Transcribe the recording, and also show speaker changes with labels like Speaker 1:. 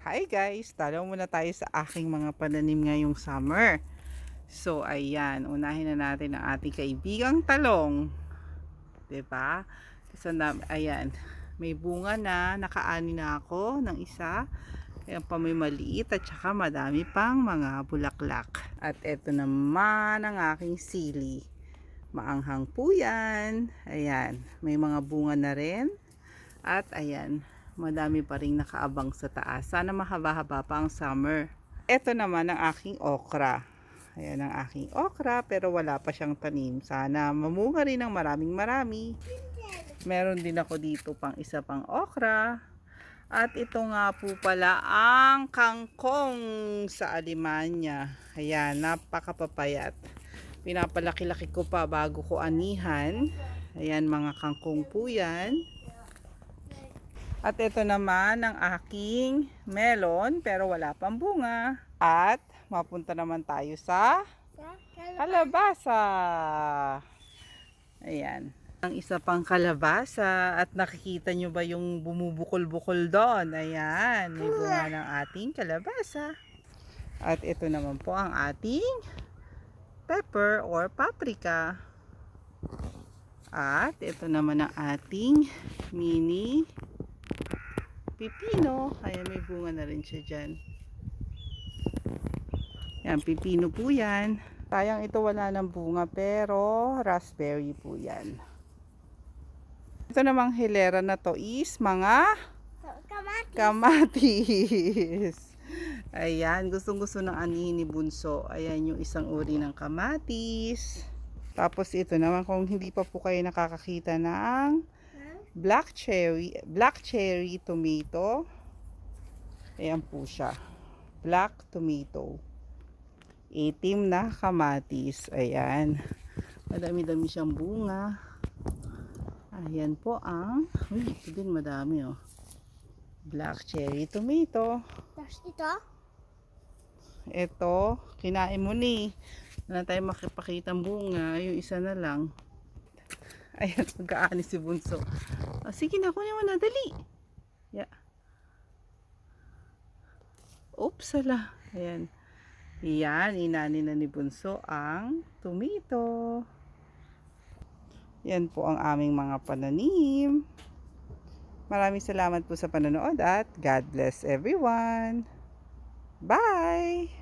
Speaker 1: Hi guys! Talo muna tayo sa aking mga pananim ngayong summer. So ayan, unahin na natin ang ating kaibigang talong. 'Di ba? So ayan, may bunga na, nakaani na ako ng isa. Ayan pa may maliit at saka madami pang mga bulaklak. At eto naman ang aking sili. Maanghang po yan. Ayan, may mga bunga na rin. At ayan, madami pa rin nakaabang sa taas. Sana mahaba-haba pa ang summer. Ito naman ang aking okra. Ayan ang aking okra pero wala pa siyang tanim. Sana mamunga rin ng marami. Meron din ako dito pang isa pang okra. At ito nga po pala ang kangkong sa Alemanya. Ayan, napakapapayat. Pinapalaki-laki ko pa bago ko anihan. Ayan, mga kangkong po yan. At ito naman ang aking melon pero wala pang bunga. At mapunta naman tayo sa kalabasa. Ayan. Ang isa pang kalabasa at nakikita nyo ba yung bumubukol-bukol doon? Ayan, may bunga ng ating kalabasa. At ito naman po ang ating pepper or paprika. At ito naman ang ating mini pipino. Ayan, may bunga na rin siya dyan. Yan, pipino po yan. Sayang ito wala ng bunga pero raspberry po yan. Ito namang hilera na to is mga kamatis. Ayan, gustong gusto ng anihin ni Bunso. Ayan yung isang uri ng kamatis. Tapos ito naman kung hindi pa po kayo nakakakita ng black cherry tomato. Ayan po siya. Black tomato. Itim na kamatis. Ayan. Madami-dami siyang bunga. Ayan po ang ito din madami oh. Black cherry tomato.
Speaker 2: Tapos ito?
Speaker 1: Ito, kinain mo ni. Na tayo makipakita ang bunga. Yung isa na lang. Ayan, mag-aani si Bunso. Oh, sige na, kunin mo na, dali. Yeah. Oops, ala. Ayan. Yan, inani na ni Bunso ang tomato. Yan po ang aming mga pananim. Maraming salamat po sa panonood at God bless everyone. Bye!